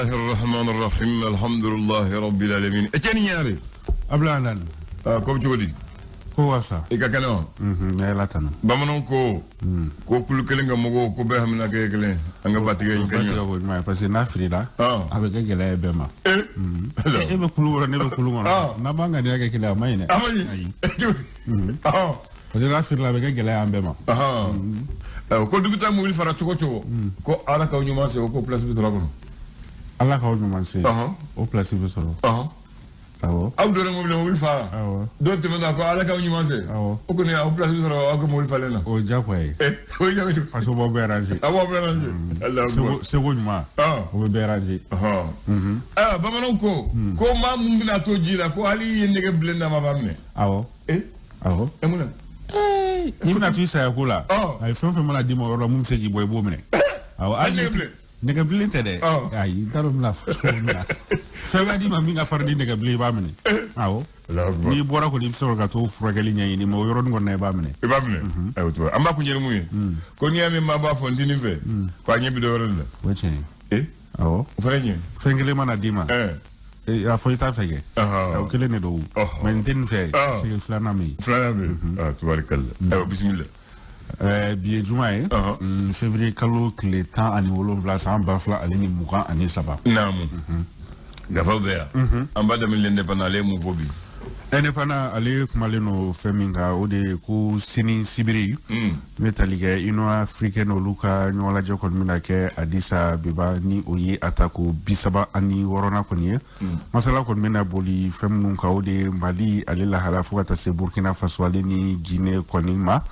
الله الرحمن الرحيم الحمد لله رب العالمين اتيني ñaari abla nan ko jogodi ko wasa e ka kana ne latano bamanon ko kul kelenga mogo ko be hamna ke kelen anga batige en kanya ko ma parce que na frida avec gele be ma e be kulu wora ne be kulu ngona na banga ne ke kila mai ne amani parce que na frida avec gele ambe ma ko duguta mo wil fara choko ko ala ka nyuma se ko place bi soro ala ka nyuma se o place bi soro awo aw do mo wil fara do te manda ko ala ka nyuma se o ko ne o place bi soro ko mo wil fale na o jakoy o ja mi parce que bo beranje abo beranje Allah se go nyuma o beranje bamanon ko ma mun bina to jira ko ali yende ke blenda ma bamne awo awo emuna imna tu isa kula ay fon fon mala dimo ro mum segi boy bo mene aw ali nega blinte de ay daro mla fa wadi ma mi nga fardi nega bli ba mene aw ni bora ko dim so ga to furagali nyi ni mo yoron ngone ba mene ay to amba ko nyere muye ko ni ame ma ba fon dini fe ko nyebi do ron la wache aw frenye fengele mana dima a foi ta fege o kele ne do men tin fe c'est flanami tubarkalla bismillah biye jumae février kalo kle temps ani wolonvla sa bafla alini muka ani saba namu gafa be amba de min l'indépendant les mouvobi indépendant ale kumaleno feminga ode ku sini sibiri metalike ino africaine oluka nyola jokon minake adisa beba ni oye atako bisaba ani worona koniye masala kon mena boli femnun ka ode mali ale la hala fukata se burkina faso ale ni guinée konima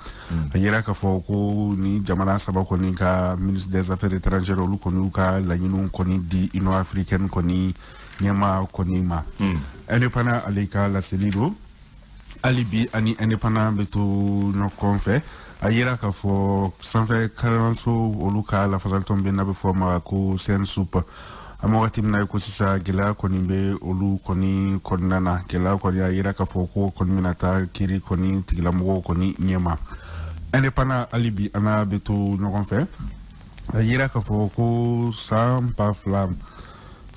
yera ka foko ni jamana saba koninka ministre des affaires étrangères olukonuka la nyinu koni di ino africaine koni nyama konima indépendant alika la selido alibi ani indépendant beto no konfe ayira ka fo sanfe karanso oluka la fasal tombe na be forma ko sen soup amogatim na ko sisa gela konimbe olu koni konnana gela ko ayira ka fo ko konminata kiri koni tiglamo koni nyema indépendant alibi ana beto no konfe ayira ka fo ko sampa flam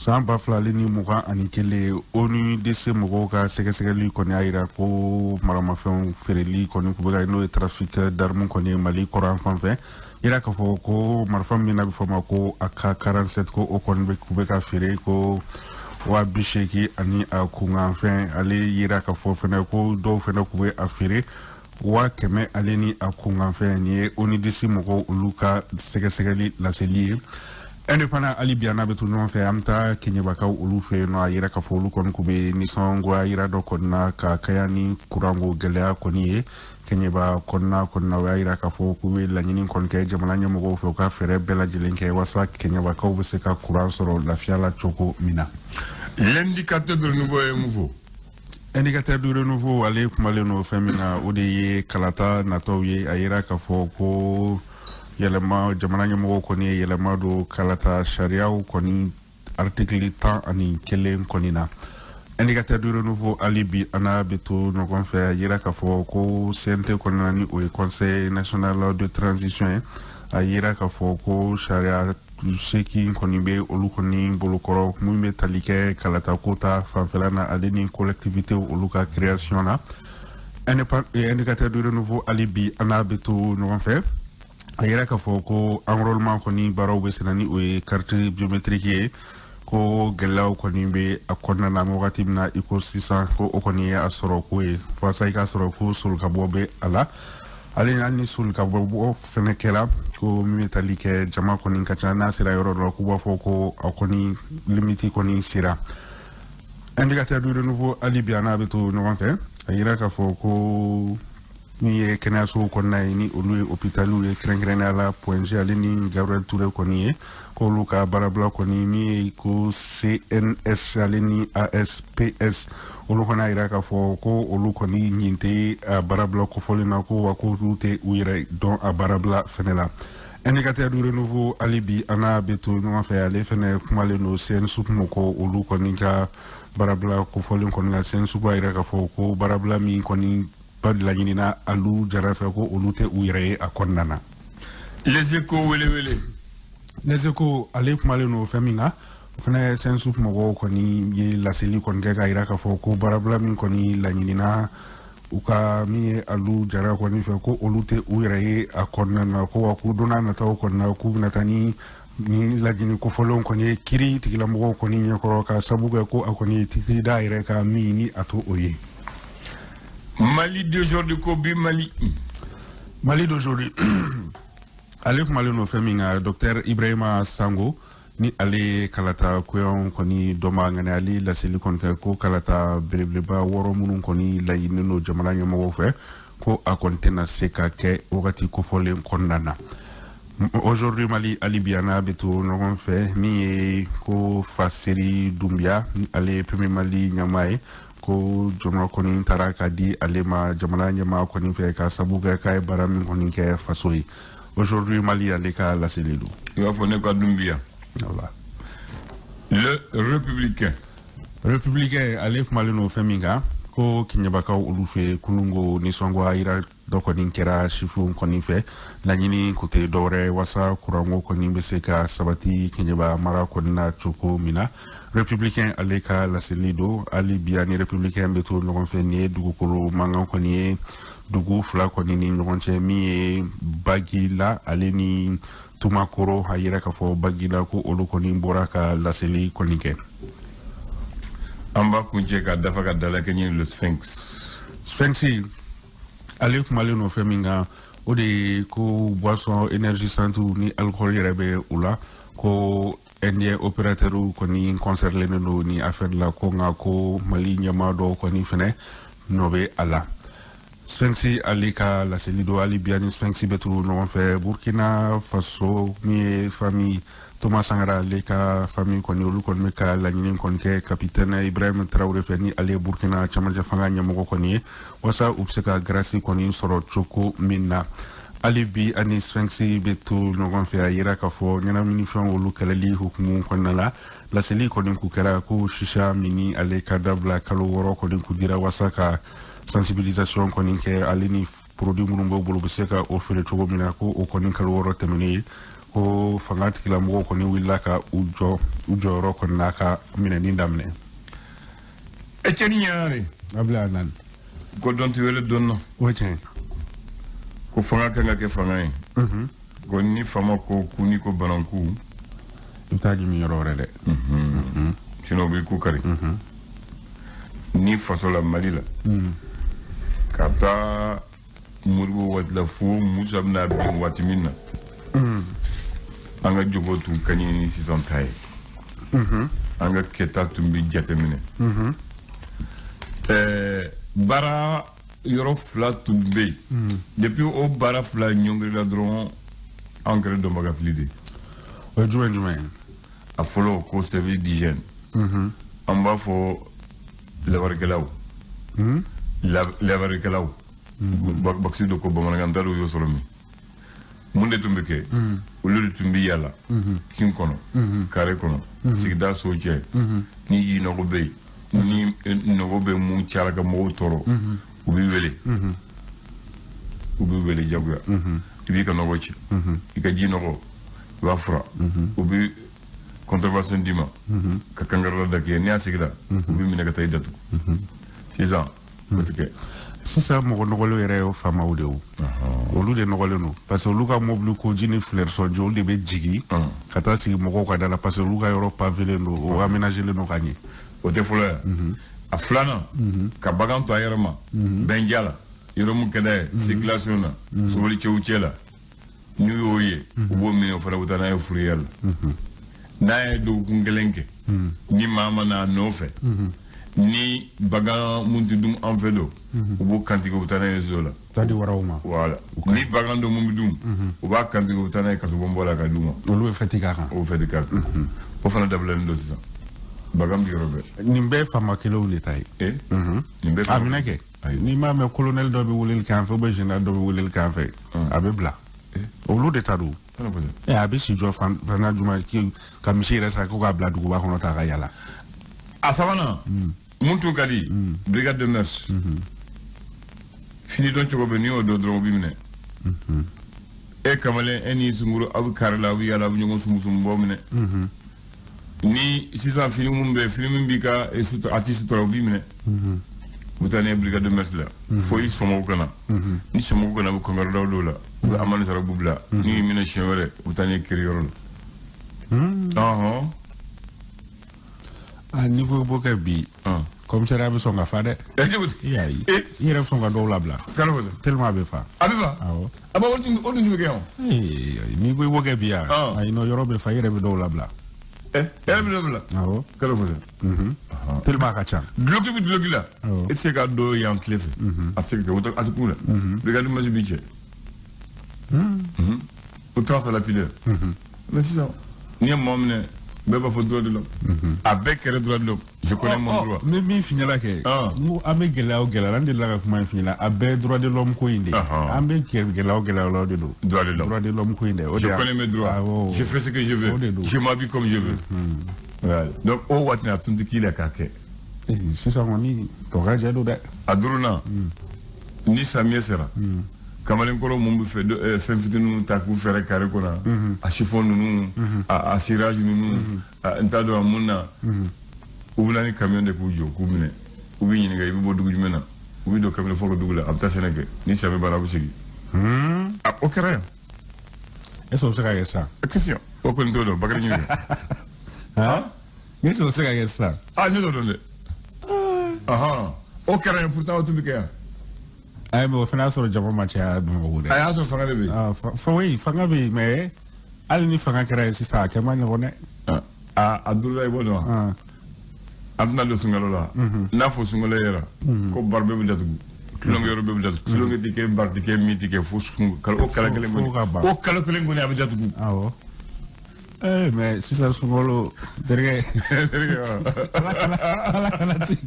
Samba flalini muka ani kele onu dese mugo ka sege koni aira ko marama fen fereli koni kubega no trafic d'armes koni mali koran fanfe ira ka fo ko marfam mina bi fama ko aka 47 ko o kon be kubega fere ko wa bisheki ani akunga fen ale ira ka fo fena ko do fena kube afere wa keme aleni akunga fen ni onu dese mugo luka sege la selie indépendant alibiana betu non fe amta kenyebaka ulufe no ayira ka folu kon kube ni songo ayira do konna ka kayani kurango gelea koniye kenyeba konna wa ayira ka fo kube la nyini kon ke jamana nyamugo fo ka fere bela jilenke wasa kenyeba ka ubese ka kuran soro la fiala choko mina l'indicateur de nouveau indicateur de renouveau ale kumale no femina ode kalata natoye ayira ka fo ko yelema jamana nyamugo koni yelema do kalata sharia koni article 10 ani kelen konina indicateur de renouveau alibi ana beto no konfe yira ka fo ko CNT konina ni o conseil national de transition ayira ka fo ko sharia seki koni be olu koni bolokoro mumbe talike kalata kota fanfelana aleni collectivité oluka création na indicateur de renouveau alibi ana beto no konfe ayira ka fo ko enrôlement koni baraw be senani o carte biométrique ko gelaw koni be akonna na ngati na ecosystem ko okoni asoro ko fa sai ka asoro ko sul ka bobe ala ale ni sul ka bobo fenekela ko metalike jama koni kacha na sira yoro ro ko fo ko akoni limiti koni sira indicateur de nouveau alibiana beto no fait ayira ka fo ko ni kenaso konna ni olu hôpitalu e krengrena la point alini Gabriel Touré koni ko luka barabla koni mi ko CNS alini ASPS olu kona ira ka fo ko olu koni nyinte barabla ko folina ko wa ko rute uire don a barabla fenela indicateur du renouveau alibi ana beto no fa ale fene kumale no sen supu ko olu koni ka barabla ko folin koni la sen supu ira ka fo ko barabla mi koni pas de la yinina alu jarafe ko olute uire akonnana les échos wele les échos ale kumale no feminga fana sensu mɔgɔw kɔni ye laseli kɔni kɛ ka yira k'a fɔ ko baarabila min kɔni laɲinina u ka min ye alu jara kɔni fɛ ko olu tɛ u yɛrɛ ye a kɔnɔna na ko wa k'u donna nataw kɔnɔna k'u bɛna taa ni laɲini kofɔlenw kɔni ye kiri tigilamɔgɔw kɔni ɲɛkɔrɔ ka sabu kɛ ko a kɔni ye titiri da yɛrɛ ka min ni a to o ye. Mali d'aujourd'hui ko bi Mali d'aujourd'hui ale kumalen no fɛn min kan Dr Ibrahima Sango ni ale kalata koyan kɔni dɔma ŋani ale laseli kɔni kɛ ko kalata belebeleba wɔɔrɔ minnu kɔni laɲininen no jamana ɲɛmɔgɔw fɛ ko a kɔni tɛna se ka kɛ wagati kofɔlen kɔnɔna na. Aujourd'hui Mali alibiana bɛ to ɲɔgɔn fɛ min ye ko Faseri Doumbia ale premier Mali ɲɛmaa ye ko jamana kɔni taara ka di ale ma jamana ɲɛmaa kɔni fɛ ka sabu kɛ k'a ye baara min kɔni kɛ faso ye. Aujourd'hui Mali ale ka laseli do. Il va falloir que Doumbia. Voilà. Le républicain. Républicain ale kumalen no fɛn min kan ko kiɲɛbakaw olu fɛ kunungo nisɔngɔ yira dɔ kɔni kɛra sifu kɔni fɛ laɲini ko tɛ dɔwɛrɛ wasa kurango kɔni bɛ se ka sabati kiɲɛba mara kɔni na cogo min na. Républicain ale ka laseli do hali bi ani républicain bɛ to ɲɔgɔn fɛ nin ye dugukolo mankan kɔni ye dugu fila kɔni ni ɲɔgɔn cɛ min ye Bagila ale ni Tumakoro a yira k'a fɔ Bagila ko olu kɔni bɔra ka laseli kɔni kɛ. An b'a kuncɛ ka dafa ka dalakɛ ɲɛ le Sphinx. Sphinx ale kumalen no fɛn min kan o de ye ko boisson énergisantes ni alcool yɛrɛ bɛ u la ko indien opérateurs kɔni concernen do ni affaire la ko nka ko Mali ɲɛmaa dɔw kɔni fɛnɛ nɔ bɛ a la. Sphinx ale ka laseli do hali bi ani Sphinx bɛ turu ɲɔgɔn fɛ Burkina Faso min ye famille Thomas Sankara ale ka famille kɔni olu kɔni bɛ ka laɲini kɔni kɛ capitaine Ibrahim Traoré fɛ ni ale ye Burkina cɛmancɛ fanga ɲɛmɔgɔ kɔni ye walasa u bɛ se ka grâce kɔni sɔrɔ cogo min na. Hali bi ani Sphinx bɛ to ɲɔgɔn fɛ a yira k'a fɔ ɲɛnaminifɛnw olu kɛlɛli hukumu kɔnɔna la laseli kɔni kun kɛra ko shisha min ale ka dabila kalo 6 kɔni kun dira walasa ka sensibilisation kɔni kɛ ale ni produit minnu b'o bolo bɛ se ka o feere cogo min na ko o kɔni kalo 6 tɛmɛnen ye ko fanga tigilamɔgɔw kɔni wulila ka u jɔyɔrɔ kɔni n'a ka minɛni daminɛ. Etienne Ɲare. Abila Anan. Ko dɔn tɛ wele dɔn na. O tiɲɛ. Ko fanga kan ka kɛ fanga ye. Ko ni fama ko ku ni ko bananku. I t'a jimi yɔrɔ wɛrɛ dɛ. Sinon o b'i ku kari. Ni faso la Mali la. Ka taa Moribo waati la fo Musa bɛna bin waati min na. An ka jogo tun ka ɲi ni sisan ta ye. An ka kɛta tun bɛ jateminɛ. Baara yɔrɔ fila tun bɛ yen. Depuis o baara fila ɲɔngirila dɔrɔn an kɛra dɔnbaga fili de. O ye jumɛn ye? A fɔlɔ ko service d'hygiène. An b'a fɔ labarikɛlaw. Labarikɛlaw. Bakisi dɔ ko bamanankan n t'a dɔn u y'o sɔrɔ min. Mun de tun bɛ kɛ? Olu de tun bɛ yaala kin kɔnɔ, kare kɔnɔ, sigida so cɛ, ni ji nɔgɔ bɛ yen, ni nɔgɔ bɛ mun cayara ka mɔgɔw tɔɔrɔ, u b'i wele. U b'i wele jagoya. I b'i ka nɔgɔ ci, i ka ji nɔgɔ, i b'a fura, u bɛ contravention d'i ma, ka kangarida da kɛ, n'i y'a sigila, u b'i minɛ ka taa i datugu. Sisan, o tɛ kɛ. Sisan mɔgɔ nɔgɔlen yɛrɛ ye faamaw de o. Olu de nɔgɔlen don parce que olu ka mobili ko ji ni fleur sɔnji olu de bɛ jigin ka taa sigi mɔgɔw ka da la parce que olu ka yɔrɔ pavelen don o aménagelen don ka ɲɛ. O tɛ fɔlɔ yan. A filanan ka bagan to a yɛrɛ ma bɛnja la yɔrɔ mun ka d'a ye circulation na soboli cɛw cɛ la n'u y'o ye u b'o minɛ o fana bɛ taa n'a ye fourrière la. N'a ye dɔgɔkun kelen kɛ ni maa ma n'a nɔfɛ ni bagan mun tɛ dun an fɛ don u b'o kantigɛ u bɛ taa n'a ye zoo la. Taa di waraw ma. Voilà. Ni bagan dɔ mun bɛ dun u b'a kantigɛ u bɛ taa n'a ye kasobonbɔ la ka d'u ma. Olu ye fɛti k'a kan. O fɛti k'a kan. O fana dabilalen don sisan. Bagan bɛ yɔrɔ bɛɛ. Nin bɛɛ faama kelenw de ta ye. Nin bɛɛ faama. A minɛ kɛ. N'i m'a mɛn colonel dɔ bɛ weleli k'an fɛ ou général dɔ bɛ weleli k'an fɛ a bɛ bila. Olu de ta don. A bɛ si jɔ fana juma ka misi yɛrɛ sa ko k'a bila duguba kɔnɔ ta ka yala. A sabanan mun tun ka di brigade de mers fini dɔn cogo bɛ n'i y'o dɔn dɔrɔn u b'i minɛ. E kamalen e ni sunkuru aw bɛ kari la aw bɛ yala aw bɛ ɲɔgɔn sumusumu bɔ minɛ. ni sisan film bi ka artiste to bi mine butane brigade de mesla foyi somo kana ni somo kana ko ngar daw la bu amana sara bubla ni mine chewere butane kiriyor ni ko boka bi comme ça rabe songa fa de yayi yere songa do labla kala wala tellement be fa abifa awo aba wonti be kayo ni ko boka bi ya ay no yorobe fa yere be do labla yere be do labla awo kala wala tellement ka chan bloki bi bloki la et c'est ga do yan clef afrique woto atukula brigade de majibiche au trans à la pile mais c'est ça ni momne beba fo droit de l'homme avec le droit de l'homme je connais mon droit mais mi finala ke mu ame gela o gela lande la ko ma finala abe droit de l'homme ko inde ame gela o gela lo de do droit de l'homme ko inde je connais mes droits je fais ce que je veux je m'habille comme je veux voilà donc o watna tundi kila kake c'est ça on ni to ga jado de aduruna ni samie sera kamalen koro mumbu fe fen fitinu ta ku fere kare kona a chiffon nunu a cirage nunu ntado amuna ubulani camion de kujo kubine ubi nyini ga ibo dugu jumena ubi do camion fo dugu la abta seneke ni sabe barabu sigi okere eso se ka ça question o ko ntodo bakari nyini eso se ka ça ni do donde okere pourtant o tubike ay mo fana soro jama matia be mo wude ay aso fanga be fanga be mais al ni fanga kera ci sa ke man wona abdoulaye bodo adna do sungalo la na fo sungalo yera ko barbe be datu kilo ngero be datu kilo ngeti ke barti ke miti ke fo kala o kala kele ngoni abi datu awo mais si ça sungalo derge ala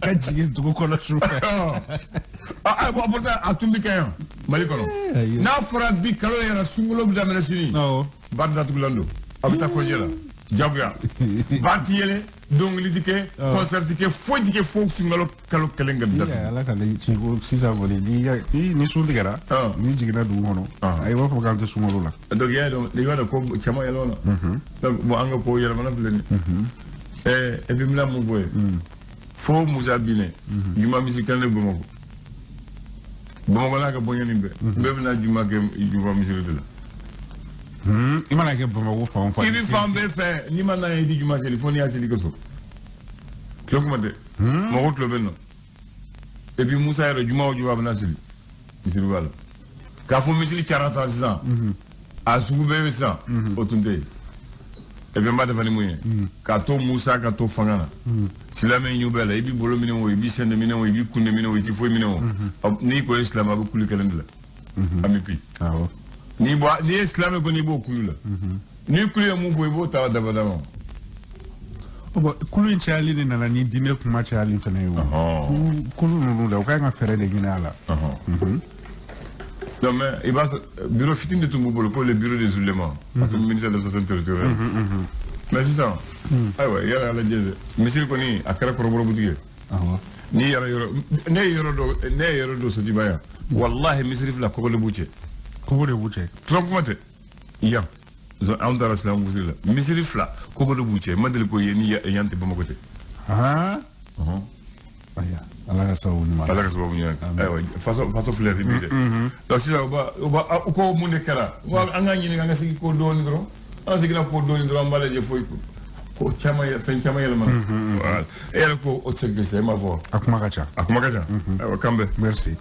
kanji to ko la choufa bon pourtant atumbi kayo malikono na fora bi kalo yera sungalo bi damena sini barda tugulando abita ko jela jabuya barti yele donc li dike concert dike fo dike fo sungalo kalo kelenga bi ya ala kala ci ko si ça vole ni sun digara ni jigina du hono ay wa fo gante sungalo la donc ya do li wada ko chama yelo na donc mo anga ko yela mana bleni et puis mila mo voye fo muzabine juma musical ne bomo la ka bonyani be na juma ke juma musical de la imana ke bomo fa on fa ibi fambe fe ni mana yi juma téléphone ya sili ko so klokumate mo ko klo benno et puis musa yero juma o juma bana sili misiri wala ka fo misiri charata sisan a sugu be sa otunde et bien mba defani muye ka to musa ka to fangana silame nyubela ibi bolo mine wo ibi sende mine wo ibi kunne mine wo ibi fo mine wo ni ko islam abu kuli kalendla amipi ni islam ko ni bo kulu la ni kulu ya mu fo ibo ta dabada mo kulu nchali ni na ni dine kuma chali fene yo kulu no da ka nga fere de ginala non mais il va bureau fitin de Tumbu pour le bureau des oulémas au ministère de l'administration territoriale mais c'est ça ah ouais yara la jede monsieur ko ni akara ko roboro butige ni yara yoro ne yoro do so dibaya wallahi misri fla ko le buche trop mate ya zo andara islam wuzila misri fla ko le buche madel ko yeni yante bamako te aya ala ka sawu ni ma ala ka sawu ni aywa façon fleur bi de donc si oba ko mu ne kara wa anga nyini nga sigi ko doni dro anga sigi na ko doni dro mbale je foy ko chama ya fen chama yela man ko o tsege se ma vo akuma kacha aywa kambe merci